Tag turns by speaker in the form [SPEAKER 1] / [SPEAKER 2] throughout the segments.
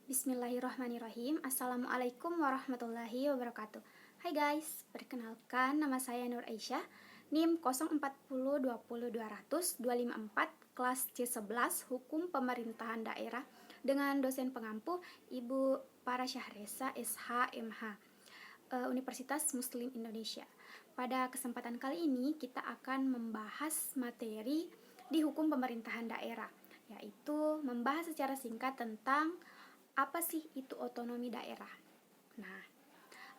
[SPEAKER 1] Bismillahirrahmanirrahim. Assalamualaikum warahmatullahi wabarakatuh. Hai guys, perkenalkan nama saya Nur Aisyah, NIM 04020200-254, kelas C11 Hukum Pemerintahan Daerah dengan dosen pengampu Ibu Parasyahresa SH MH, Universitas Muslim Indonesia. Pada kesempatan kali ini kita akan membahas materi di hukum pemerintahan daerah, yaitu membahas secara singkat tentang apa sih itu otonomi daerah. Nah,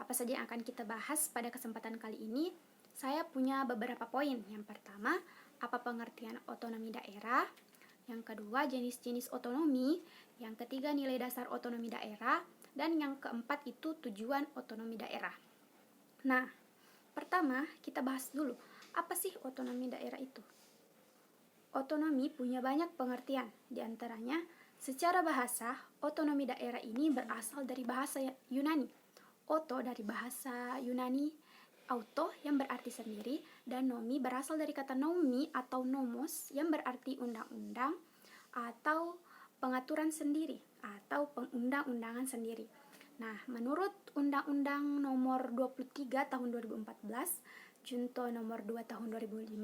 [SPEAKER 1] apa saja yang akan kita bahas pada kesempatan kali ini? Saya punya beberapa poin. Yang pertama, apa pengertian otonomi daerah? Yang kedua, jenis-jenis otonomi. Yang ketiga, nilai dasar otonomi daerah. Dan yang keempat itu tujuan otonomi daerah. Nah, pertama kita bahas dulu, apa sih otonomi daerah itu? Otonomi punya banyak pengertian, diantaranya secara bahasa, otonomi daerah ini berasal dari bahasa Yunani. Oto dari bahasa Yunani, auto yang berarti sendiri, dan nomi berasal dari kata nomi atau nomos yang berarti undang-undang atau pengaturan sendiri atau pengundang-undangan sendiri. Nah, menurut Undang-Undang Nomor 23 Tahun 2014, Junto Nomor 2 Tahun 2015,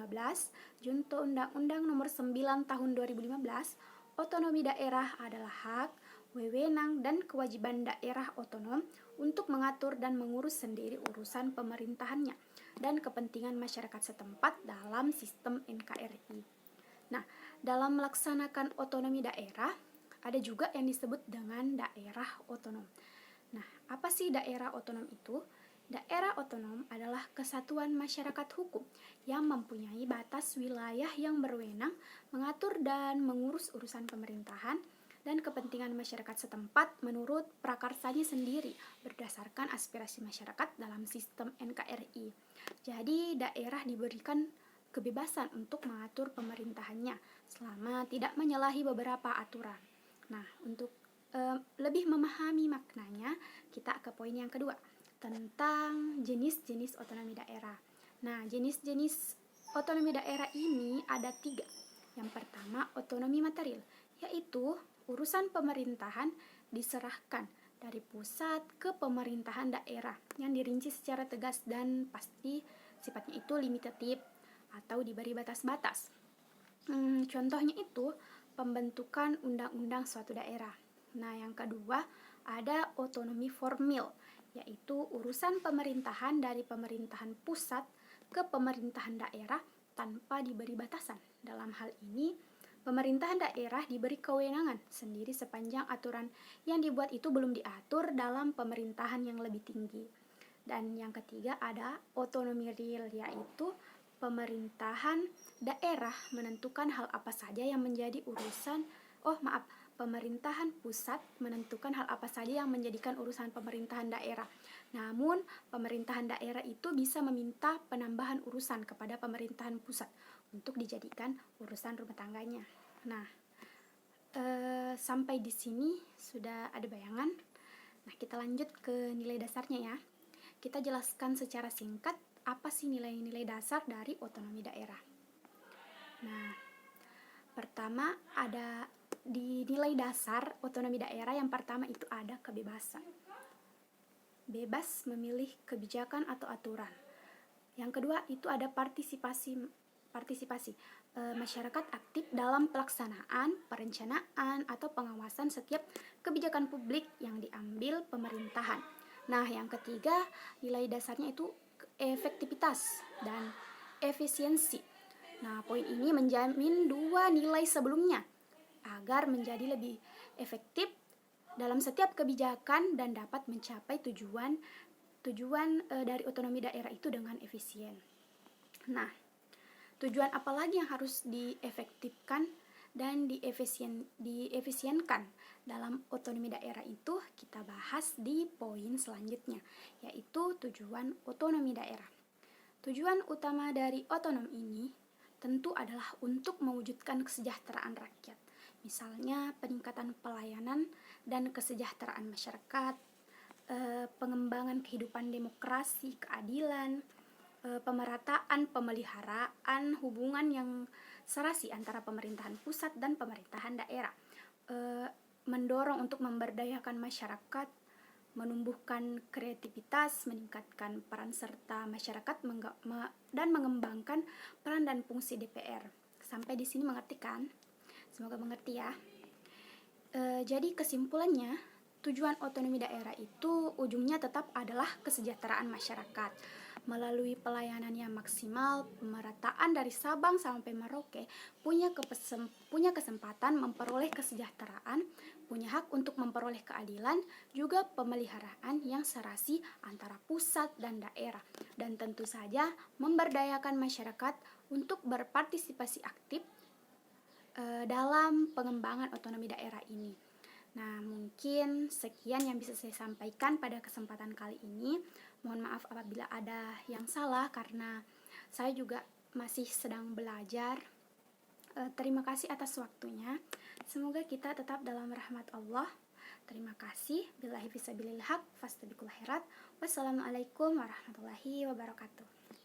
[SPEAKER 1] Junto Undang-Undang Nomor 9 Tahun 2015, otonomi daerah adalah hak, wewenang, dan kewajiban daerah otonom untuk mengatur dan mengurus sendiri urusan pemerintahannya dan kepentingan masyarakat setempat dalam sistem NKRI. Nah, dalam melaksanakan otonomi daerah, ada juga yang disebut dengan daerah otonom. Nah, apa sih daerah otonom itu? Daerah otonom adalah kesatuan masyarakat hukum yang mempunyai batas wilayah yang berwenang mengatur dan mengurus urusan pemerintahan dan kepentingan masyarakat setempat menurut prakarsanya sendiri berdasarkan aspirasi masyarakat dalam sistem NKRI. Jadi, daerah diberikan kebebasan untuk mengatur pemerintahannya selama tidak menyalahi beberapa aturan. Nah, untuk lebih memahami maknanya, kita ke poin yang kedua tentang jenis-jenis otonomi daerah. Nah, jenis-jenis otonomi daerah ini ada 3. Yang pertama, otonomi material, yaitu urusan pemerintahan diserahkan dari pusat ke pemerintahan daerah yang dirinci secara tegas dan pasti sifatnya itu limitatif atau diberi batas-batas. Contohnya itu pembentukan undang-undang suatu daerah. Nah, yang kedua ada otonomi formil, yaitu urusan pemerintahan dari pemerintahan pusat ke pemerintahan daerah tanpa diberi batasan. Dalam hal ini, pemerintahan daerah diberi kewenangan sendiri sepanjang aturan yang dibuat itu belum diatur dalam pemerintahan yang lebih tinggi. Dan yang ketiga ada otonomi real, yaitu pemerintahan daerah menentukan hal apa saja yang menjadi pemerintahan pusat menentukan hal apa saja yang menjadikan urusan pemerintahan daerah. Namun, pemerintahan daerah itu bisa meminta penambahan urusan kepada pemerintahan pusat untuk dijadikan urusan rumah tangganya. Nah, sampai di sini sudah ada bayangan. Nah, kita lanjut ke nilai dasarnya ya. Kita jelaskan secara singkat apa sih nilai-nilai dasar dari otonomi daerah. Nah, pertama ada di nilai dasar otonomi daerah yang pertama itu ada kebebasan. Bebas memilih kebijakan atau aturan. Yang kedua itu ada partisipasi. Masyarakat aktif dalam pelaksanaan, perencanaan, atau pengawasan setiap kebijakan publik yang diambil pemerintahan. Nah, yang ketiga nilai dasarnya itu efektivitas dan efisiensi. Nah, poin ini menjamin 2 nilai sebelumnya agar menjadi lebih efektif dalam setiap kebijakan dan dapat mencapai tujuan dari otonomi daerah itu dengan efisien. Nah, tujuan apa lagi yang harus diefektifkan dan diefisienkan dalam otonomi daerah itu kita bahas di poin selanjutnya, yaitu tujuan otonomi daerah. Tujuan utama dari otonom ini tentu adalah untuk mewujudkan kesejahteraan rakyat. Misalnya peningkatan pelayanan dan kesejahteraan masyarakat, pengembangan kehidupan demokrasi, keadilan, pemerataan, pemeliharaan hubungan yang serasi antara pemerintahan pusat dan pemerintahan daerah, mendorong untuk memberdayakan masyarakat, menumbuhkan kreativitas, meningkatkan peran serta masyarakat, dan mengembangkan peran dan fungsi DPR. Sampai di sini mengerti kan? Semoga mengerti ya. Jadi kesimpulannya, tujuan otonomi daerah itu ujungnya tetap adalah kesejahteraan masyarakat. Melalui pelayanan yang maksimal, pemerataan dari Sabang sampai Merauke punya kesempatan memperoleh kesejahteraan, punya hak untuk memperoleh keadilan, juga pemeliharaan yang serasi antara pusat dan daerah, dan tentu saja memberdayakan masyarakat untuk berpartisipasi aktif dalam pengembangan otonomi daerah ini. Nah, mungkin sekian yang bisa saya sampaikan pada kesempatan kali ini. Mohon maaf apabila ada yang salah karena saya juga masih sedang belajar. Terima kasih atas waktunya. Semoga kita tetap dalam rahmat Allah. Terima kasih. Billahi fisabilil haq, fastabiqul khairat. Wassalamualaikum warahmatullahi wabarakatuh.